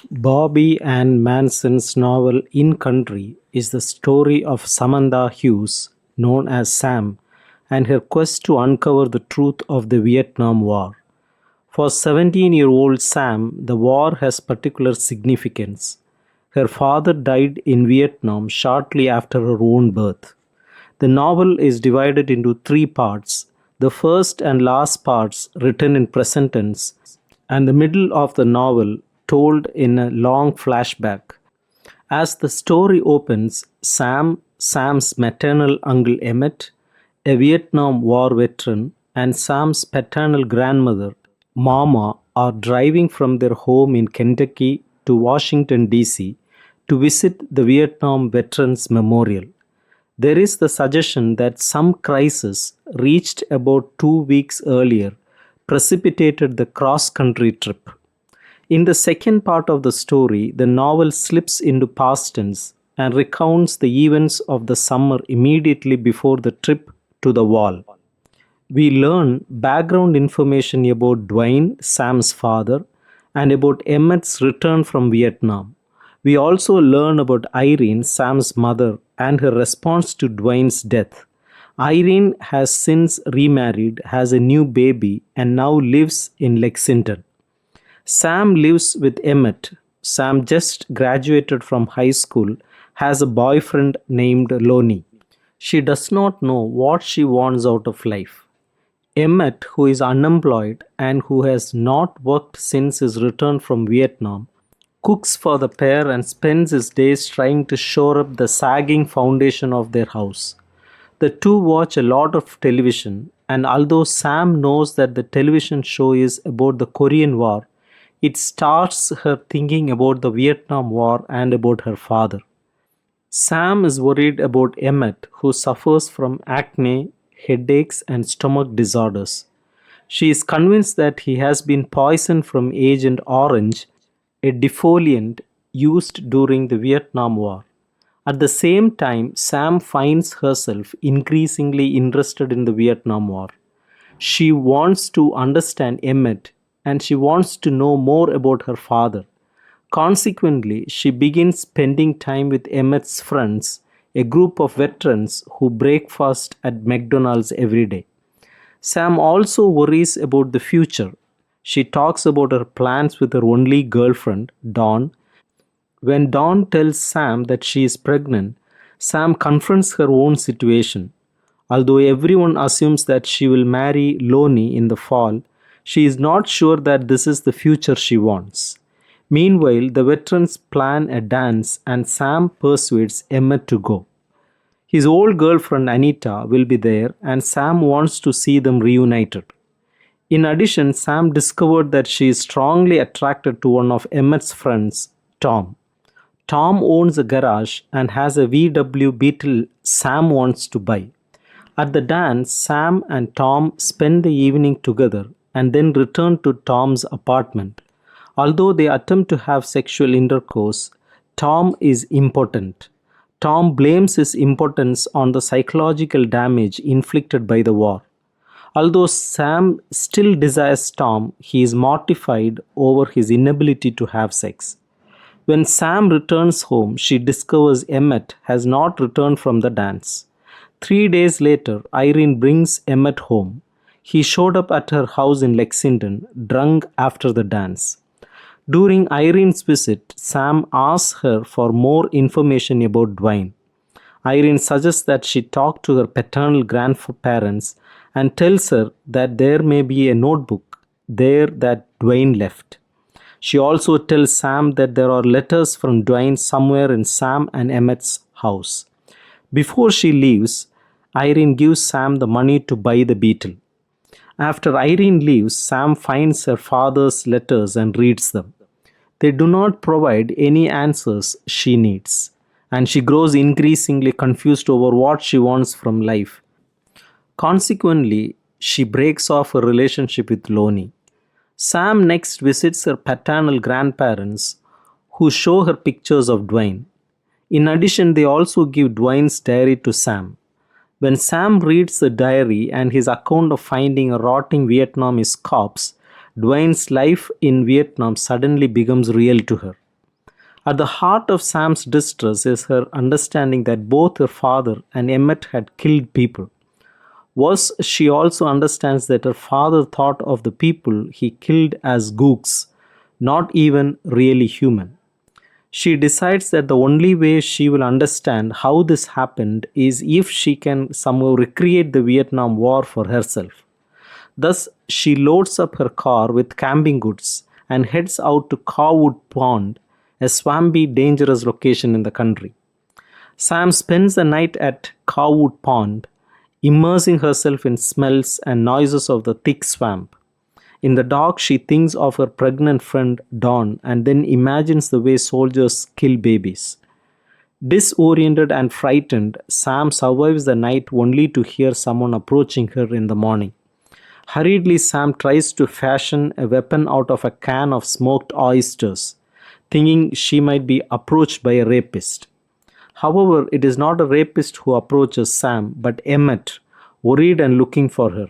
Bobbie Ann Manson's novel In Country is the story of Samantha Hughes, known as Sam, and her quest to uncover the truth of the Vietnam War. For 17-year-old Sam, the war has particular significance. Her father died in Vietnam shortly after her own birth. The novel is divided into three parts, the first and last parts written in present tense, and the middle of the novel told in a long flashback. As the story opens, Sam's maternal uncle Emmett, a Vietnam War veteran, and Sam's paternal grandmother, Mama, are driving from their home in Kentucky to Washington, D.C. to visit the Vietnam Veterans Memorial. There is the suggestion that some crisis, reached about 2 weeks earlier, precipitated the cross country trip. In the second part of the story, the novel slips into past tense and recounts the events of the summer immediately before the trip to the wall. We learn background information about Dwayne, Sam's father, and about Emmett's return from Vietnam. We also learn about Irene, Sam's mother, and her response to Dwayne's death. Irene has since remarried, has a new baby, and now lives in Lexington. Sam lives with Emmett. Sam just graduated from high school, has a boyfriend named Lonnie. She does not know what she wants out of life. Emmett, who is unemployed and who has not worked since his return from Vietnam, cooks for the pair and spends his days trying to shore up the sagging foundation of their house. The two watch a lot of television, and although Sam knows that the television show is about the Korean War, it starts her thinking about the Vietnam War and about her father. Sam is worried about Emmett, who suffers from acne, headaches, and stomach disorders. She is convinced that he has been poisoned from Agent Orange, a defoliant used during the Vietnam War. At the same time, Sam finds herself increasingly interested in the Vietnam War. She wants to understand Emmett and she wants to know more about her father. Consequently, she begins spending time with Emmett's friends, a group of veterans who break fast at McDonald's every day. Sam also worries about the future. She talks about her plans with her only girlfriend, Dawn. When Dawn tells Sam that she is pregnant, Sam confronts her own situation. Although everyone assumes that she will marry Lonnie in the fall, she is not sure that this is the future she wants. Meanwhile, the veterans plan a dance and Sam persuades Emmett to go. His old girlfriend Anita will be there and Sam wants to see them reunited. In addition, Sam discovered that she is strongly attracted to one of Emmett's friends, Tom. Tom owns a garage and has a VW Beetle Sam wants to buy. At the dance, Sam and Tom spend the evening together and then return to Tom's apartment. Although they attempt to have sexual intercourse, Tom is impotent. Tom blames his impotence on the psychological damage inflicted by the war. Although Sam still desires Tom, he is mortified over his inability to have sex. When Sam returns home, she discovers Emmett has not returned from the dance. 3 days later, Irene brings Emmett home. He showed up at her house in Lexington, drunk after the dance. During Irene's visit, Sam asks her for more information about Dwayne. Irene suggests that she talk to her paternal grandparents and tells her that there may be a notebook there that Dwayne left. She also tells Sam that there are letters from Dwayne somewhere in Sam and Emmett's house. Before she leaves, Irene gives Sam the money to buy the Beetle. After Irene leaves, Sam finds her father's letters and reads them. They do not provide any answers she needs, and she grows increasingly confused over what she wants from life. Consequently, she breaks off her relationship with Lonnie. Sam next visits her paternal grandparents, who show her pictures of Dwayne. In addition, they also give Dwayne's diary to Sam. When Sam reads the diary and his account of finding a rotting Vietnamese corpse, Dwayne's life in Vietnam suddenly becomes real to her. At the heart of Sam's distress is her understanding that both her father and Emmett had killed people. Worse, she also understands that her father thought of the people he killed as gooks, not even really human. She decides that the only way she will understand how this happened is if she can somehow recreate the Vietnam War for herself. Thus, she loads up her car with camping goods and heads out to Cowwood Pond, a swampy, dangerous location in the country. Sam spends the night at Cowwood Pond, immersing herself in smells and noises of the thick swamp. In the dark, she thinks of her pregnant friend Dawn and then imagines the way soldiers kill babies. Disoriented and frightened, Sam survives the night only to hear someone approaching her in the morning. Hurriedly, Sam tries to fashion a weapon out of a can of smoked oysters, thinking she might be approached by a rapist. However, it is not a rapist who approaches Sam, but Emmett, worried and looking for her.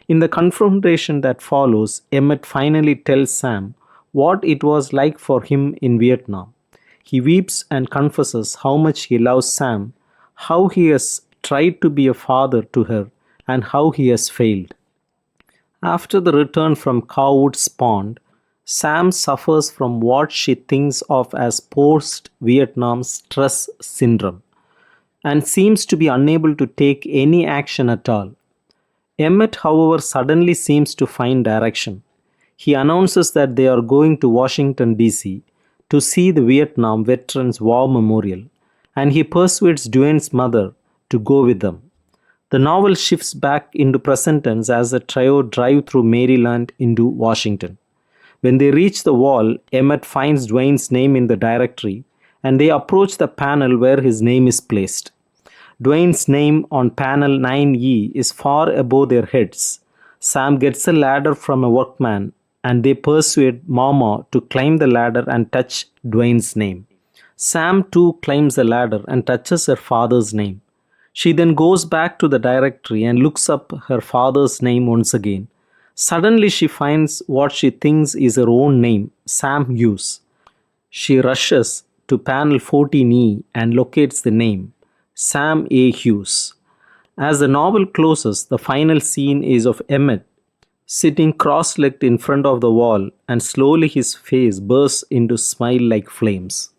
In the confrontation that follows, Emmett finally tells Sam what it was like for him in Vietnam. He weeps and confesses how much he loves Sam, how he has tried to be a father to her, and how he has failed. After the return from Cowwood's Pond, Sam suffers from what she thinks of as post Vietnam stress syndrome and seems to be unable to take any action at all. Emmett, however, suddenly seems to find direction. He announces that they are going to Washington, D.C. to see the Vietnam Veterans War Memorial, and he persuades Dwayne's mother to go with them. The novel shifts back into present tense as the trio drive through Maryland into Washington. When they reach the wall, Emmett finds Dwayne's name in the directory and they approach the panel where his name is placed. Dwayne's name on panel 9E is far above their heads. Sam gets a ladder from a workman and they persuade Mama to climb the ladder and touch Dwayne's name. Sam too climbs the ladder and touches her father's name. She then goes back to the directory and looks up her father's name once again. Suddenly she finds what she thinks is her own name, Sam Hughes. She rushes to panel 14E and locates the name, Sam A. Hughes. As the novel closes, the final scene is of Emmett sitting cross-legged in front of the wall and slowly his face bursts into smile like flames.